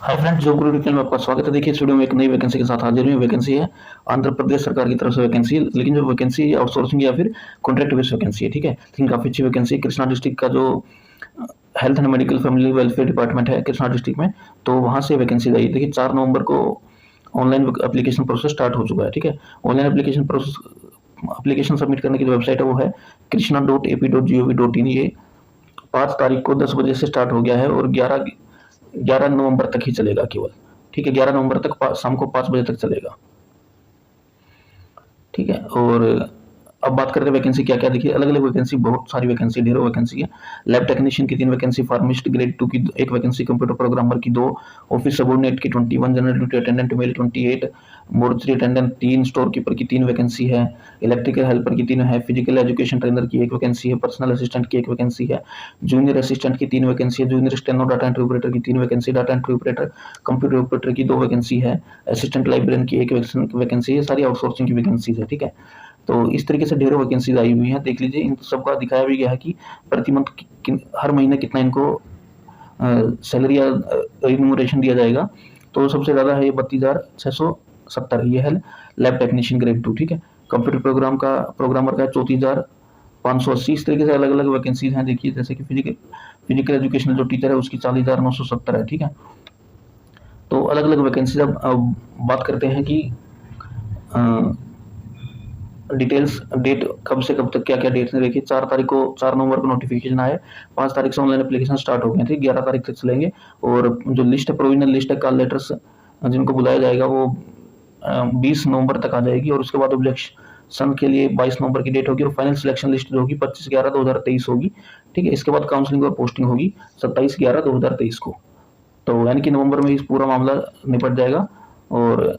Hi friends, job गुरु detail में आपका स्वागत है। देखिए, इस वीडियो में एक नई वैकेंसी के साथ हाजिर हुई। वैकेंसी है आंध्र प्रदेश सरकार की तरफ से वैकेंसी है, लेकिन जो वैकेंसी आउटसोर्सिंग या फिर कॉन्ट्रैक्ट बेस्ड वैकेंसी है। ठीक है, लेकिन काफी अच्छी वैकेंसी है। कृष्णा डिस्ट्रिक्ट का जो health and medical family welfare department है कृष्णा डिस्ट्रिक्ट में, तो वहां से वैकेंसी आई। देखिए, 4 नवंबर को ऑनलाइन एप्लीकेशन प्रोसेस स्टार्ट हो चुका है। ठीक है, ऑनलाइन एप्लीकेशन सबमिट करने की जो वेबसाइट है वो है krishna.ap.gov.in। ये 5 तारीख को 10 बजे से स्टार्ट हो गया है और 11 नवंबर तक ही चलेगा केवल। ठीक है, 11 नवंबर तक शाम को 5 बजे तक चलेगा। ठीक है, और अब बात करते हैं वैकेंसी क्या क्या। देखिए, अलग अलग वैकेंसी, बहुत सारी वैकेंसी, ढेरों वैकेंसी है। लैब टेक्नीशियन की 3 वैकेंसी, फार्मिस्ट ग्रेड 2 की 1 वैकेंसी, कंप्यूटर प्रोग्रामर की 2, ऑफिस सबोर्डिनेट की 21, general duty attendant male 28, mortuary attendant 3, store keeper की 3 वैकेंसी है, इलेक्ट्रिकल हेल्पर की 3 है, फिजिकल एजुकेशन ट्रेनर की 1 वैकेंसी है, पर्सनल असिस्टेंट की 1 वैकेंसी है, जूनियर असिस्टेंट की 3 वैकेंसी है, junior steno data entry operator की 3 vacancy, data entry operator computer operator की 2 वैकेंसी है, असिस्टेंट लाइब्रेरियन की 1 वैकेंसी है। सारी आउटसोर्सिंग की वैकेंसीज है। ठीक है, तो इस तरीके से ढेरों वैकेंसीज आई हुई हैं। देख लीजिए, इन सबका दिखाया भी गया है कि प्रति मंथ हर महीने कितना इनको सैलरी या रिम्यूनरेशन दिया जाएगा। तो सबसे ज़्यादा है ये 32,670, ये है लैब टेक्नीशियन ग्रेड 2। ठीक है, कंप्यूटर प्रोग्रामर का 34,580। इस तरीके से अलग अलग वैकेंसीज हैं। देखिए, जैसे कि फिजिकल एजुकेशनल जो टीचर है उसकी 40,970 है। ठीक है, तो अलग अलग वैकेंसीज। अब बात करते हैं कि डिटेल्स, डेट कब से कब तक क्या क्या डेट है। देखिए, 4 नवंबर को नोटिफिकेशन आया, 5 तारीख से ऑनलाइन एप्लीकेशन स्टार्ट हो गए थे, 11 तारीख तक चलेंगे। और जो लिस्ट है, प्रोविजनल लिस्ट है, कॉल लेटर्स जिनको बुलाया जाएगा वो 20 नवंबर तक आ जाएगी। और उसके बाद ऑब्जेक्शन के लिए 22 नवंबर की डेट होगी और फाइनल सिलेक्शन लिस्ट जो होगी 25/11/2023 होगी। ठीक है, इसके बाद काउंसलिंग और पोस्टिंग होगी 27/11/2023 को। तो यानी कि नवंबर में इस पूरा मामला निपट जाएगा और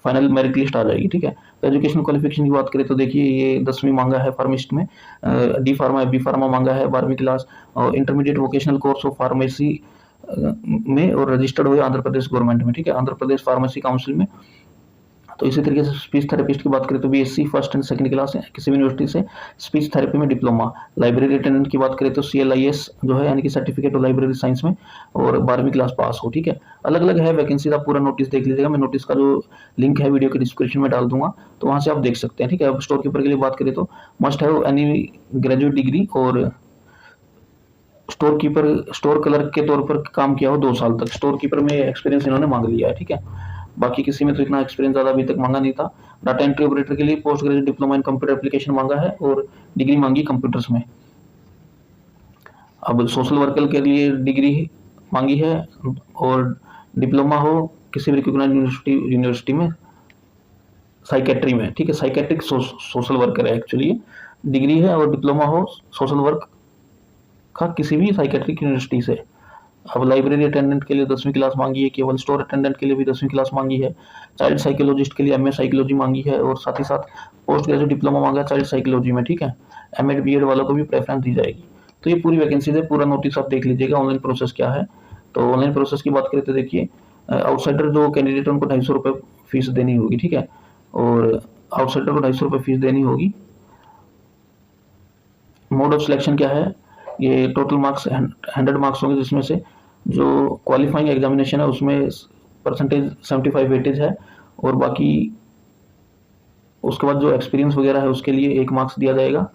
फाइनल मेरिट लिस्ट आ जाएगी। ठीक है, तो एजुकेशनल क्वालिफिकेशन की बात करें तो देखिए, ये 10वीं मांगा है फार्मिस्ट में, डी फार्मा बी फार्मा मांगा है, 12वीं क्लास और intermediate vocational course of pharmacy में और रजिस्टर्ड हुए आंध्र प्रदेश गवर्नमेंट में। ठीक है, आंध्र प्रदेश फार्मेसी काउंसिल में। तो इसी तरीके से स्पीच थेरेपिस्ट की बात करें तो BSc first and second class है किसी भी यूनिवर्सिटी से, स्पीच थेरेपी में डिप्लोमा। लाइब्रेरी अटेंडेंट की बात करें तो CLIS जो है, यानी कि सर्टिफिकेट ऑफ लाइब्रेरी साइंस में, और 12वीं क्लास पास हो। ठीक है, अलग अलग है वैकेंसी। आप पूरा नोटिस देख लीजिएगा, मैं नोटिस का जो लिंक है वीडियो के डिस्क्रिप्शन में डाल दूंगा, तो वहां से आप देख सकते हैं। ठीक है, अब स्टोर कीपर के लिए बात करें तो must have any graduate degree और स्टोर क्लर्क के तौर पर काम किया हो 2 साल तक। स्टोर कीपर में एक्सपीरियंस इन्होंने मांग लिया है। ठीक है, बाकी किसी में तो इतना एक्सपीरियंस ज़्यादा अभी तक मांगा नहीं था। डाटा एंट्री ऑपरेटर के लिए post graduate diploma in computer application मांगा है और डिग्री मांगी कंप्यूटर्स में। अब सोशल वर्कर के लिए डिग्री मांगी है और डिप्लोमा हो किसी भी रिकॉग्नाइज्ड यूनिवर्सिटी में साइकेट्री में। ठीक है, साइकेट्रिक सोशल वर्कर है एक्चुअली, डिग्री है, और डिप्लोमा हो सोशल वर्क का किसी भी साइकेट्रिक यूनिवर्सिटी से। अब लाइब्रेरी अटेंडेंट के लिए 10वीं क्लास मांगी है केवल, स्टोर अटेंडेंट के लिए भी 10वीं क्लास मांगी है, चाइल्ड साइकोलॉजिस्ट के लिए MA साइकोलॉजी मांगी है, और साथ ही साथ पोस्ट ग्रेजुएट डिप्लोमा मांगा है चाइल्ड साइकोलॉजी में। ठीक है, MA BEd वालों को भी प्रेफरेंस दी जाएगी। तो ये पूरी वैकेंसीज है, पूरा नोटिस आप देख लीजिएगा। ऑनलाइन प्रोसेस क्या है, तो ऑनलाइन प्रोसेस की बात करें तो देखिए, आउटसाइडर जो कैंडिडेट है उनको 250 रुपये फीस देनी होगी। ठीक है, और आउटसाइडर को 250 रुपये फीस देनी होगी। मोड ऑफ सिलेक्शन क्या है, ये टोटल मार्क्स 100 मार्क्स होंगे, जिसमें से जो क्वालिफाइंग एग्जामिनेशन है उसमें परसेंटेज 75 वेटेज है, और बाकी उसके बाद जो एक्सपीरियंस वगैरह है उसके लिए 1 मार्क्स दिया जाएगा।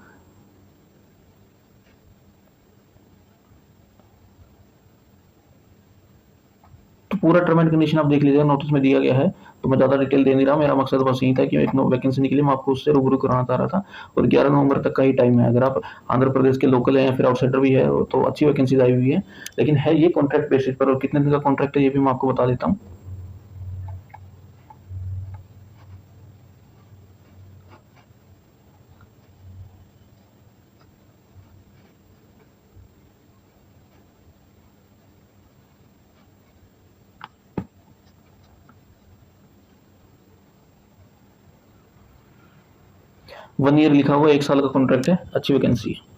तो पूरा टर्म एंड कंडीशन आप देख लीजिएगा, नोटिस में दिया गया है। तो मैं ज़्यादा डिटेल दे नहीं रहा, मेरा मकसद बस यही था कि एक वैकेंसी निकली, मैं आपको उससे रूबरू कराना चाह रहा था। और 11 नवंबर तक का ही टाइम है। अगर आप आंध्र प्रदेश के लोकल हैं या फिर आउटसाइडर भी है तो अच्छी वैकेंसीज आई हुई है, लेकिन है ये कॉन्ट्रैक्ट बेसिस पर। और कितने दिन का कॉन्ट्रैक्ट है ये भी मैं आपको बता देता हूँ। वन ईयर लिखा हुआ, 1 साल का कॉन्ट्रैक्ट है, अच्छी वैकेंसी है।